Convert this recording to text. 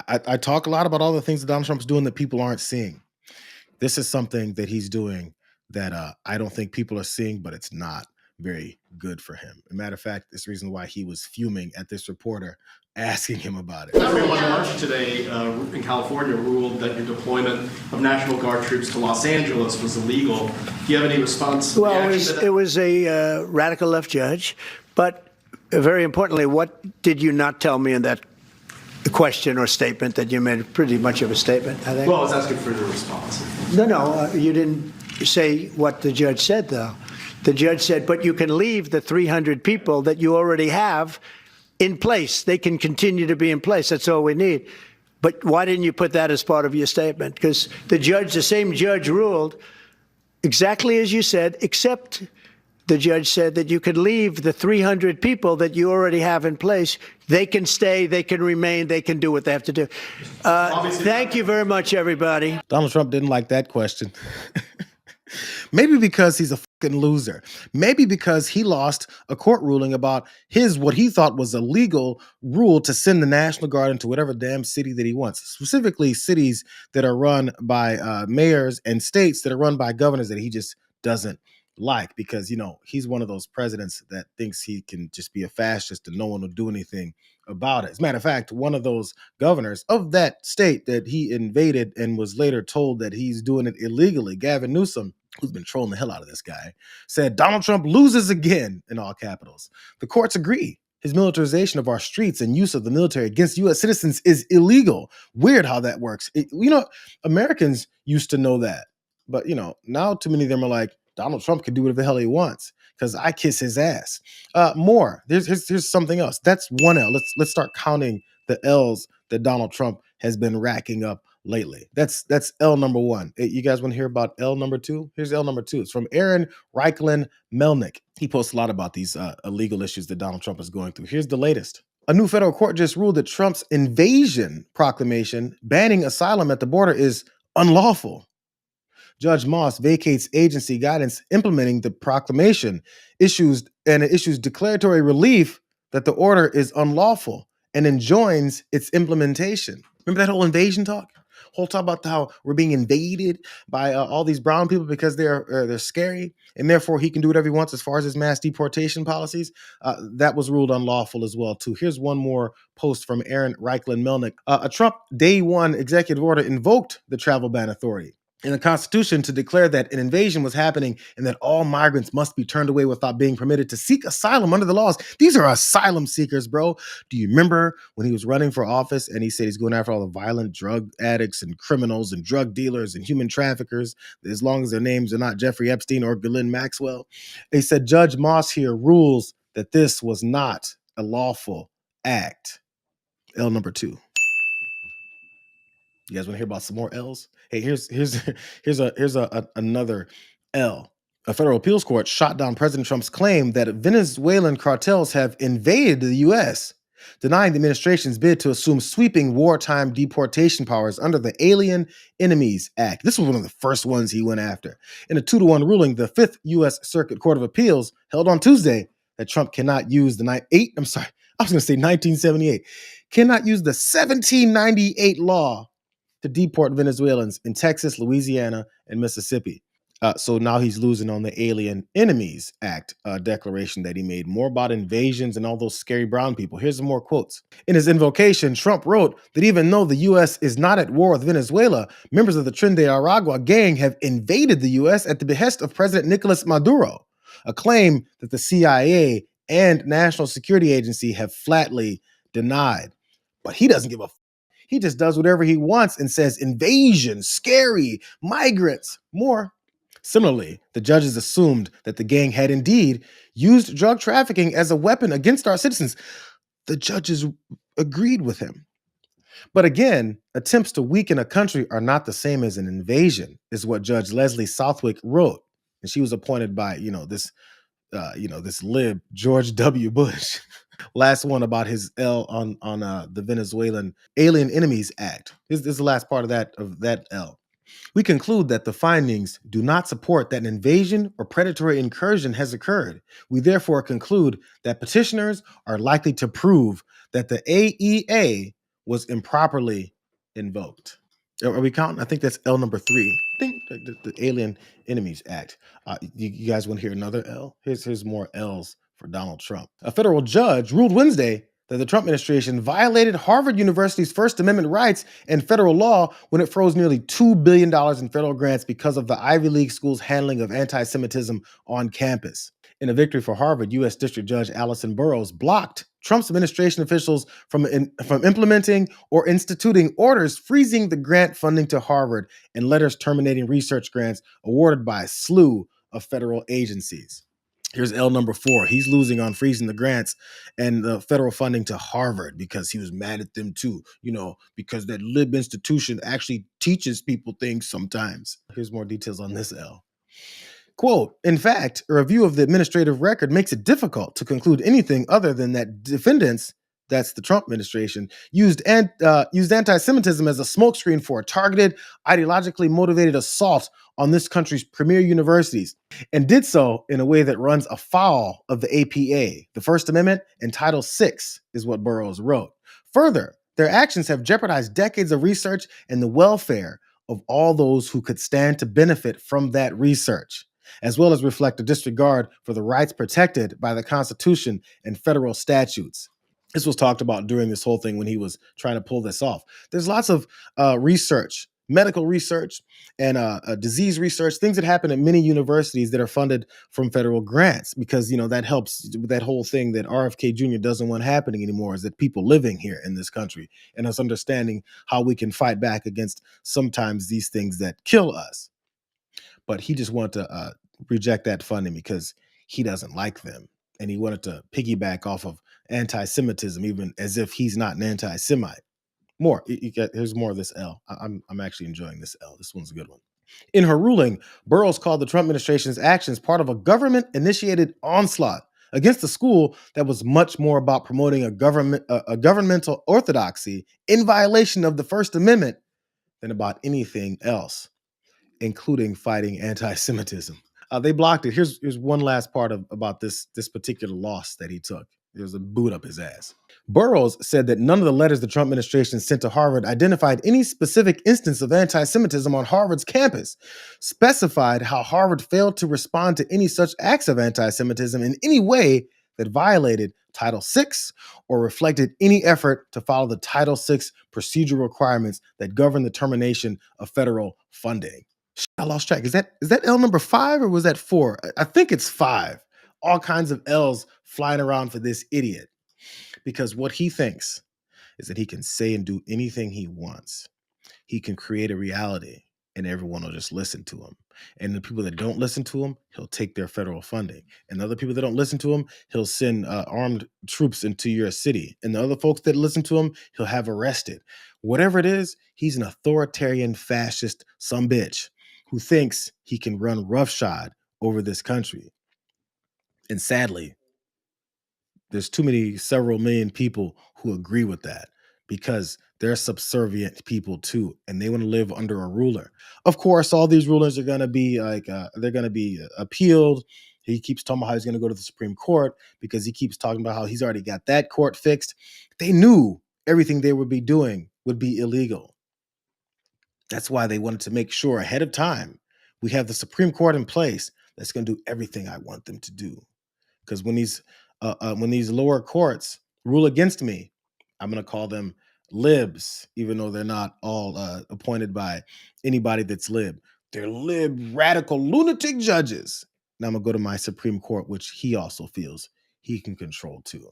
I talk a lot about all the things that Donald Trump's doing that people aren't seeing. This is something that he's doing that I don't think people are seeing, but it's not very good for him. As a matter of fact, it's the reason why he was fuming at this reporter asking him about it. Everyone March today in California ruled that your deployment of National Guard troops to Los Angeles was illegal. Do you have any response? Well, it was a radical left judge, but very importantly, what did you not tell me in that question or statement that you made pretty much of a statement, I think? Well, I was asking for your response. No, you didn't say what the judge said, though. The judge said, but you can leave the 300 people that you already have in place. They can continue to be in place. That's all we need. But why didn't you put that as part of your statement? Because the same judge ruled exactly as you said, except the judge said that you could leave the 300 people that you already have in place. They can stay, they can remain, they can do what they have to do. Thank you very much, everybody. Donald Trump didn't like that question. Maybe because he's a fucking loser. Maybe because he lost a court ruling about what he thought was a legal rule to send the National Guard into whatever damn city that he wants. Specifically, cities that are run by mayors and states that are run by governors that he just doesn't like, because, he's one of those presidents that thinks he can just be a fascist and no one will do anything about it. As a matter of fact, one of those governors of that state that he invaded and was later told that he's doing it illegally, Gavin Newsom, who's been trolling the hell out of this guy, said Donald Trump loses again, in all capitals. The courts agree. His militarization of our streets and use of the military against U.S. citizens is illegal. Weird how that works. Americans used to know that. But, now too many of them are like, Donald Trump can do whatever the hell he wants because I kiss his ass. More. Here's something else. That's one L. Let's start counting the L's that Donald Trump has been racking up lately. That's L number one. You guys want to hear about L number two? Here's L number two. It's from Aaron Reichlin Melnick. He posts a lot about these illegal issues that Donald Trump is going through. Here's the latest. A new federal court just ruled that Trump's invasion proclamation banning asylum at the border is unlawful. Judge Moss vacates agency guidance implementing the proclamation, issues declaratory relief that the order is unlawful and enjoins its implementation. Remember that whole invasion talk? Whole talk about how we're being invaded by all these brown people because they're scary, and therefore he can do whatever he wants as far as his mass deportation policies. That was ruled unlawful as well, too. Here's one more post from Aaron Reichlin Melnick. A Trump Day 1 executive order invoked the travel ban authority in the Constitution to declare that an invasion was happening and that all migrants must be turned away without being permitted to seek asylum under the laws. These are asylum seekers, bro. Do you remember when he was running for office and he said he's going after all the violent drug addicts and criminals and drug dealers and human traffickers, as long as their names are not Jeffrey Epstein or Ghislaine Maxwell? He said Judge Moss here rules that this was not a lawful act. L number 2. You guys want to hear about some more L's? Hey, here's another L. A federal appeals court shot down President Trump's claim that Venezuelan cartels have invaded the U.S., denying the administration's bid to assume sweeping wartime deportation powers under the Alien Enemies Act. This was one of the first ones he went after. In a 2-1 ruling, the 5th U.S. Circuit Court of Appeals held on Tuesday that Trump cannot use the 1978, cannot use the 1798 law to deport Venezuelans in Texas, Louisiana, and Mississippi. So now he's losing on the Alien Enemies Act declaration that he made, more about invasions and all those scary brown people. Here's some more quotes. In his invocation, Trump wrote that even though the U.S. is not at war with Venezuela, members of the Tren de Aragua gang have invaded the U.S. at the behest of President Nicolas Maduro, a claim that the CIA and National Security Agency have flatly denied. But he doesn't give a He just does whatever he wants and says invasion, scary, migrants, more. Similarly, the judges assumed that the gang had indeed used drug trafficking as a weapon against our citizens. The judges agreed with him. But again, attempts to weaken a country are not the same as an invasion, is what Judge Leslie Southwick wrote. And she was appointed by, this lib, George W. Bush. Last one about his L on the Venezuelan Alien Enemies Act. This is the last part of that L. We conclude that the findings do not support that an invasion or predatory incursion has occurred. We therefore conclude that petitioners are likely to prove that the AEA was improperly invoked. Are we counting? I think that's L number 3. Ding, the Alien Enemies Act. You guys want to hear another L? Here's more L's for Donald Trump. A federal judge ruled Wednesday that the Trump administration violated Harvard University's First Amendment rights and federal law when it froze nearly $2 billion in federal grants because of the Ivy League school's handling of anti-Semitism on campus. In a victory for Harvard, U.S. District Judge Allison Burroughs blocked Trump's administration officials from implementing or instituting orders freezing the grant funding to Harvard and letters terminating research grants awarded by a slew of federal agencies. Here's L number 4. He's losing on freezing the grants and the federal funding to Harvard because he was mad at them too, because that lib institution actually teaches people things sometimes. Here's more details on this L. Quote, in fact, a review of the administrative record makes it difficult to conclude anything other than that defendants, that's the Trump administration, used anti-Semitism as a smokescreen for a targeted, ideologically motivated assault on this country's premier universities, and did so in a way that runs afoul of the APA, the First Amendment, and Title VI, is what Burroughs wrote. Further, their actions have jeopardized decades of research and the welfare of all those who could stand to benefit from that research, as well as reflect a disregard for the rights protected by the Constitution and federal statutes. This was talked about during this whole thing when he was trying to pull this off. There's lots of research, medical research, and disease research, things that happen at many universities that are funded from federal grants because, that helps with that whole thing that RFK Jr. doesn't want happening anymore, is that people living here in this country and us understanding how we can fight back against sometimes these things that kill us. But he just wanted to reject that funding because he doesn't like them. And he wanted to piggyback off of anti-Semitism, even as if he's not an anti-Semite. Here's more of this L. I'm actually enjoying this L. This one's a good one. In her ruling, Burroughs called the Trump administration's actions part of a government-initiated onslaught against the school that was much more about promoting a governmental orthodoxy in violation of the First Amendment than about anything else, including fighting anti-Semitism. They blocked it. Here's one last part about this particular loss that he took. There's a boot up his ass. Burroughs said that none of the letters the Trump administration sent to Harvard identified any specific instance of anti-Semitism on Harvard's campus, specified how Harvard failed to respond to any such acts of anti-Semitism in any way that violated Title VI or reflected any effort to follow the Title VI procedural requirements that govern the termination of federal funding. I lost track. Is that L number 5 or was that 4? I think it's 5. All kinds of L's flying around for this idiot because what he thinks is that he can say and do anything he wants. He can create a reality and everyone will just listen to him. And the people that don't listen to him, he'll take their federal funding. And the other people that don't listen to him, he'll send armed troops into your city. And the other folks that listen to him, he'll have arrested. Whatever it is, he's an authoritarian fascist sumbitch who thinks he can run roughshod over this country. And sadly, there's several million people who agree with that because they're subservient people too, and they want to live under a ruler. Of course, all these rulers are going to be they're going to be appealed. He keeps talking about how he's going to go to the Supreme Court because he keeps talking about how he's already got that court fixed. They knew everything they would be doing would be illegal. That's why they wanted to make sure ahead of time we have the Supreme Court in place that's going to do everything I want them to do. Because when these lower courts rule against me, I'm going to call them libs, even though they're not all appointed by anybody that's lib. They're lib, radical, lunatic judges. Now I'm going to go to my Supreme Court, which he also feels he can control too.